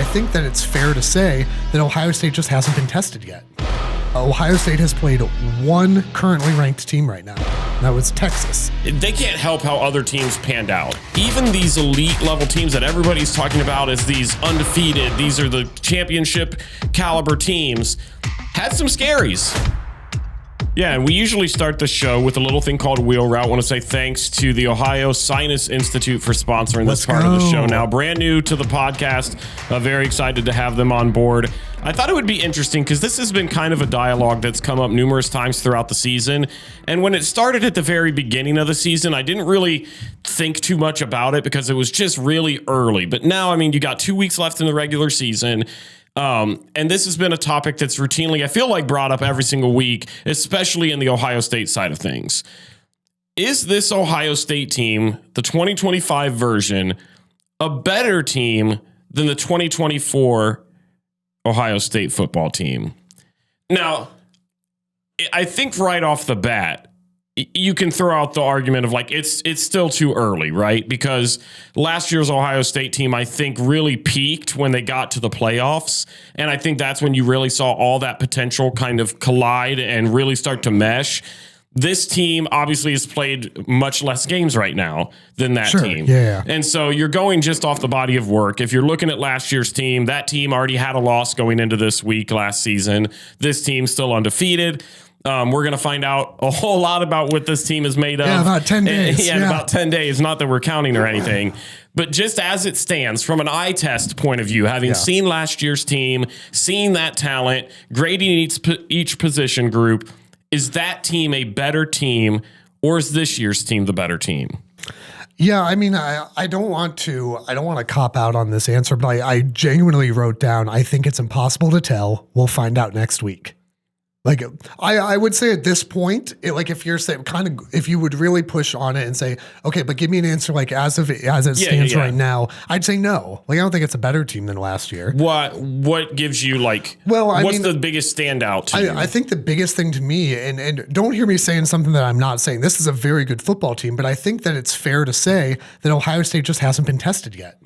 think that it's fair to say that Ohio State just hasn't been tested yet. Ohio State has played one currently ranked team right now. That was Texas. They can't help how other teams panned out. Even these elite level teams that everybody's talking about as these undefeated, these are the championship caliber teams, had some scaries. Yeah, and we usually start the show with a little thing called Wheel Route. I want to say thanks to the Ohio Sinus Institute for sponsoring this part of the show now. Brand new to the podcast. Very excited to have them on board. I thought it would be interesting because this has been kind of a dialogue that's come up numerous times throughout the season. And when it started at the very beginning of the season, I didn't really think too much about it because it was just really early. But now, I mean, you got 2 weeks left in the regular season. And this has been a topic that's routinely, I feel like, brought up every single week, especially in the Ohio State side of things. Is this Ohio State team, the 2025 version, a better team than the 2024 Ohio State football team? Now, I think right off the bat, you can throw out the argument of like, it's still too early, right? Because last year's Ohio State team, I think, really peaked when they got to the playoffs. And I think that's when you really saw all that potential kind of collide and really start to mesh. This team obviously has played much less games right now than that team. Yeah. And so you're going just off the body of work. If you're looking at last year's team, that team already had a loss going into this week last season. This team's still undefeated. We're going to find out a whole lot about what this team is made of. Yeah, about 10 days. In about 10 days. Not that we're counting or anything. But just as it stands, from an eye test point of view, having seen last year's team, seeing that talent, grading each position group, is that team a better team, or is this year's team the better team? Yeah, I mean, I don't want to cop out on this answer, but I genuinely wrote down, I think it's impossible to tell. We'll find out next week. Like, I would say at this point, if you're saying if you would really push on it and say, okay, but give me an answer like as it stands right now, I'd say no. Like, I don't think it's a better team than last year. What gives you what's the biggest standout to you? I think the biggest thing to me, and don't hear me saying something that I'm not saying, this is a very good football team, but I think that it's fair to say that Ohio State just hasn't been tested yet.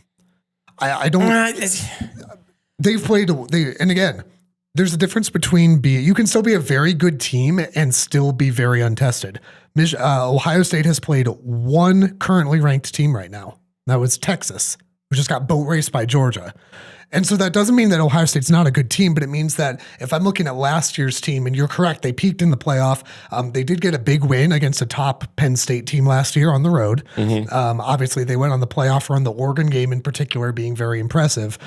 I don't. They've played, and again, there's a difference between you can still be a very good team and still be very untested. Ohio State has played one currently ranked team right now. That was Texas, who just got boat raced by Georgia. And so that doesn't mean that Ohio State's not a good team, but it means that if I'm looking at last year's team, and you're correct, they peaked in the playoff. They did get a big win against a top Penn State team last year on the road. Mm-hmm. Obviously, they went on the playoff run, the Oregon game in particular being very impressive.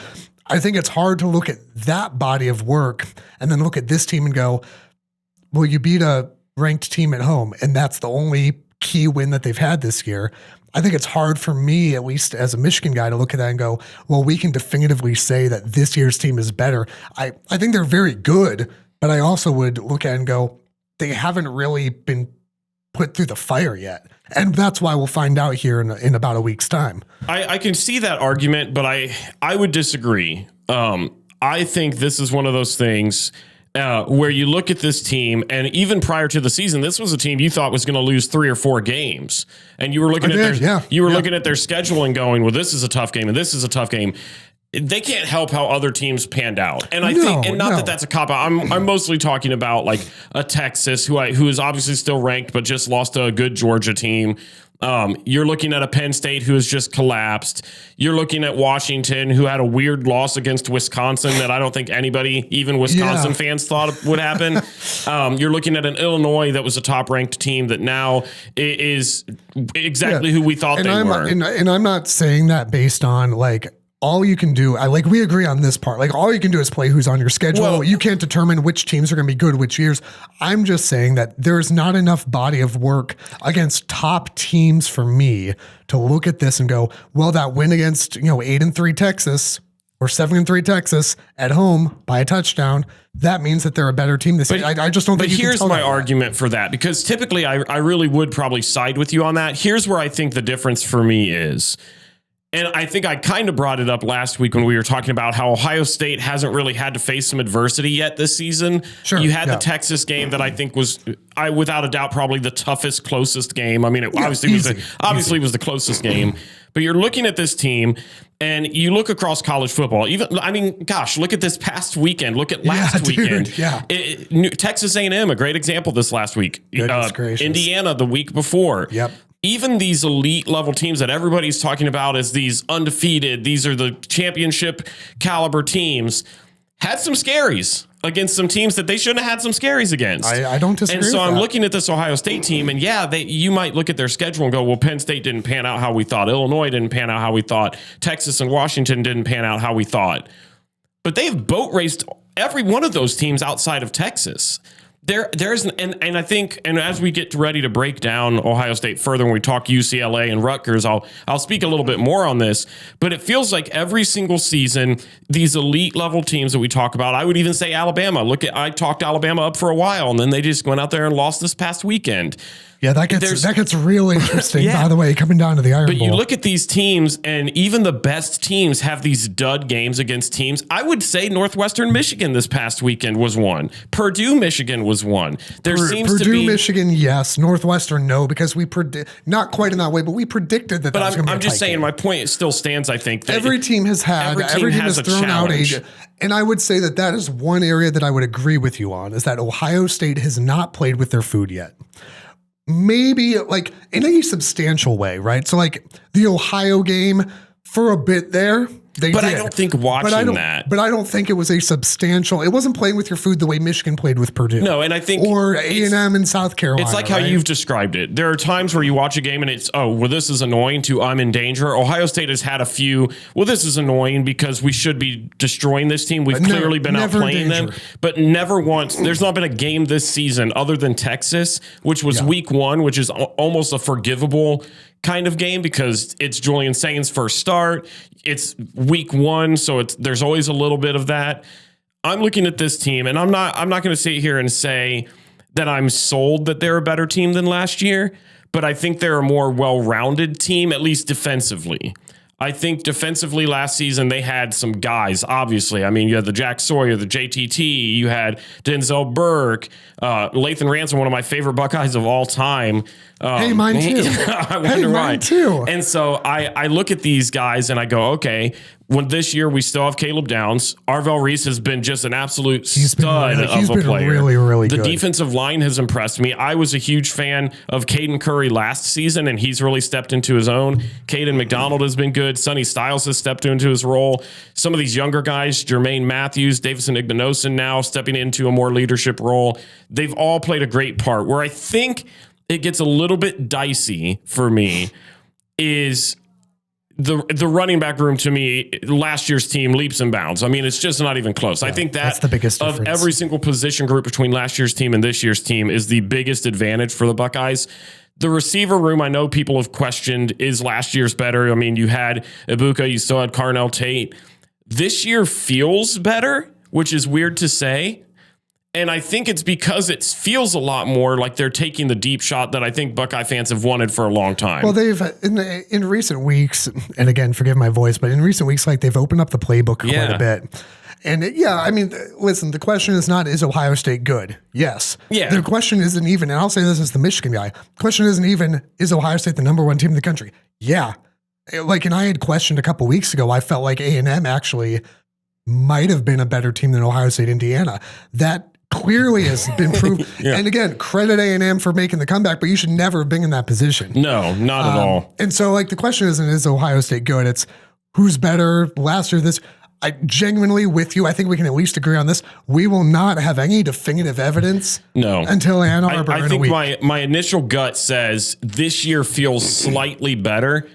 I think it's hard to look at that body of work and then look at this team and go, well, you beat a ranked team at home, and that's the only key win that they've had this year. I think it's hard for me, at least as a Michigan guy, to look at that and go, well, we can definitively say that this year's team is better. I think they're very good, but I also would look at it and go, they haven't really been put through the fire yet. And that's why we'll find out here in about a week's time. I can see that argument, but I would disagree. I think this is one of those things where you look at this team, and even prior to the season, this was a team you thought was going to lose 3 or 4 games, and you were looking looking at their schedule and going, well, this is a tough game, and this is a tough game. They can't help how other teams panned out. And I think, and not that that's a cop-out. I'm mostly talking about like a Texas who is obviously still ranked, but just lost to a good Georgia team. You're looking at a Penn State who has just collapsed. You're looking at Washington, who had a weird loss against Wisconsin that I don't think anybody, even Wisconsin fans, thought would happen. You're looking at an Illinois that was a top-ranked team that now is exactly who we thought they were. And I'm not saying that based on like, all you can do, we agree on this part. Like, all you can do is play who's on your schedule. Well, you can't determine which teams are going to be good which years. I'm just saying that there's not enough body of work against top teams for me to look at this and go, well, that win against 8-3 Texas or 7-3 Texas at home by a touchdown, that means that they're a better team this year. I just don't think. But here's my argument for that, because typically I really would probably side with you on that. Here's where I think the difference for me is. And I think I kind of brought it up last week when we were talking about how Ohio State hasn't really had to face some adversity yet this season. Sure, you had the Texas game that I think was, without a doubt, probably the toughest, closest game. I mean, it obviously was the closest game. But you're looking at this team, And you look across college football, look at this past weekend. Look at last weekend. Texas A&M, a great example this last week. Indiana the week before. Yep. Even these elite level teams that everybody's talking about as these undefeated, these are the championship caliber teams, had some scaries against some teams that they shouldn't have had some scaries against. I don't disagree And so with I'm that. looking at this Ohio State team, and you might look at their schedule and go, well, Penn State didn't pan out how we thought. Illinois didn't pan out how we thought. Texas and Washington didn't pan out how we thought. But they've boat raced every one of those teams outside of Texas. And I think, and as we get ready to break down Ohio State further, when we talk UCLA and Rutgers, I'll speak a little bit more on this. But it feels like every single season, these elite level teams that we talk about, I would even say Alabama. I talked Alabama up for a while, and then they just went out there and lost this past weekend. Yeah, that gets real interesting, by the way, coming down to the Iron Bowl. But you look at these teams, and even the best teams have these dud games against teams. I would say Northwestern Michigan this past weekend was one. Purdue, Michigan was one. Purdue, Michigan, yes. Northwestern, no, because we not quite in that way, but we predicted that. But I'm just saying, my point still stands. I think that every team has thrown out and I would say that is one area that I would agree with you on, is that Ohio State has not played with their food yet. Maybe like in a substantial way, right? So like the Ohio game for a bit there, they did. I don't think watching that. But I don't think it was a substantial. It wasn't playing with your food the way Michigan played with Purdue. No, and I think or A&M in South Carolina. It's like how you've described it. There are times where you watch a game and it's, this is annoying to I'm in danger. Ohio State has had a few, this is annoying because we should be destroying this team. We've clearly been outplaying them, but never once. There's not been a game this season other than Texas, which was week 1, which is almost a forgivable kind of game because it's Julian Sain's first start. It's week 1, so there's always a little bit of that. I'm looking at this team, and I'm not going to sit here and say that I'm sold that they're a better team than last year, but I think they're a more well-rounded team, at least defensively. I think defensively last season they had some guys, obviously. I mean, you had the Jack Sawyer, the JTT, you had Denzel Burke, Lathan Ransom, one of my favorite Buckeyes of all time. Hey, mine too. I wonder why. Mine too. And so I look at these guys and I go, okay, when this year we still have Caleb Downs. Arvell Reese has been just an absolute stud of a player. Really, really good. The defensive line has impressed me. I was a huge fan of Caden Curry last season, and he's really stepped into his own. Caden McDonald has been good. Sonny Styles has stepped into his role. Some of these younger guys, Jermaine Matthews, Davison Igbinosun now stepping into a more leadership role. They've all played a great part. Where I think it gets a little bit dicey for me is the running back room. To me, last year's team leaps and bounds. I mean, it's just not even close. I think that's the biggest difference. Of every single position group between last year's team and this year's team is the biggest advantage for the Buckeyes. The receiver room, I know people have questioned, is last year's better. I mean, you had Ibuka, you still had Carnell Tate. This year feels better, which is weird to say. And I think it's because it feels a lot more like they're taking the deep shot that I think Buckeye fans have wanted for a long time. Well, they've in recent weeks, and again, forgive my voice, but in recent weeks, like they've opened up the playbook quite a bit. And I mean, listen, the question is not, is Ohio State good? Yes. Yeah. The question isn't even, and I'll say this as the Michigan guy, the question isn't even, is Ohio State the #1 team in the country? Yeah. Like, and I had questioned a couple weeks ago, I felt like A&M actually might have been a better team than Ohio State, Indiana. That clearly has been proved. And again, credit A&M for making the comeback, but you should never have been in that position. No, not at all. And so, like, the question isn't, is Ohio State good? It's who's better last year, this. I genuinely with you. I think we can at least agree on this. We will not have any definitive evidence until Ann Arbor I in think a week. my initial gut says this year feels slightly better,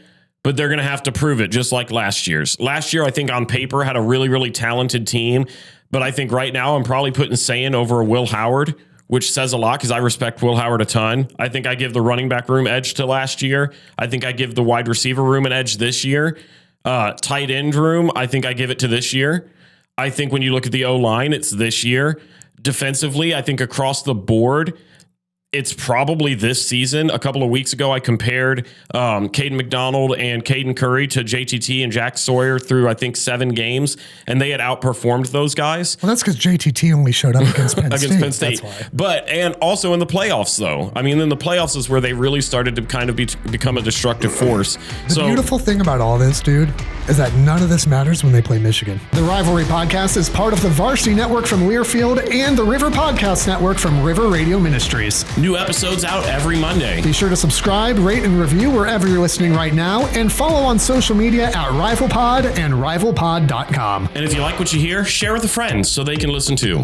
but they're going to have to prove it just like last year's. Last year, I think on paper had a really, really talented team, but I think right now I'm probably putting Sayin over Will Howard, which says a lot because I respect Will Howard a ton. I think I give the running back room edge to last year. I think I give the wide receiver room an edge this year. Tight end room, I think I give it to this year. I think when you look at the O-line, it's this year. Defensively, I think across the board, it's probably this season. A couple of weeks ago, I compared Caden McDonald and Caden Curry to JTT and Jack Sawyer through, I think, 7 games, and they had outperformed those guys. Well, that's because JTT only showed up against Penn State. Against Penn State. That's why. But, and also in the playoffs, though. I mean, in the playoffs is where they really started to kind of become a destructive force. The beautiful thing about all this, dude, is that none of this matters when they play Michigan. The Rivalry Podcast is part of the Varsity Network from Learfield and the River Podcast Network from River Radio Ministries. New episodes out every Monday. Be sure to subscribe, rate, and review wherever you're listening right now, and follow on social media at RivalPod and RivalPod.com. And if you like what you hear, share with a friend so they can listen too.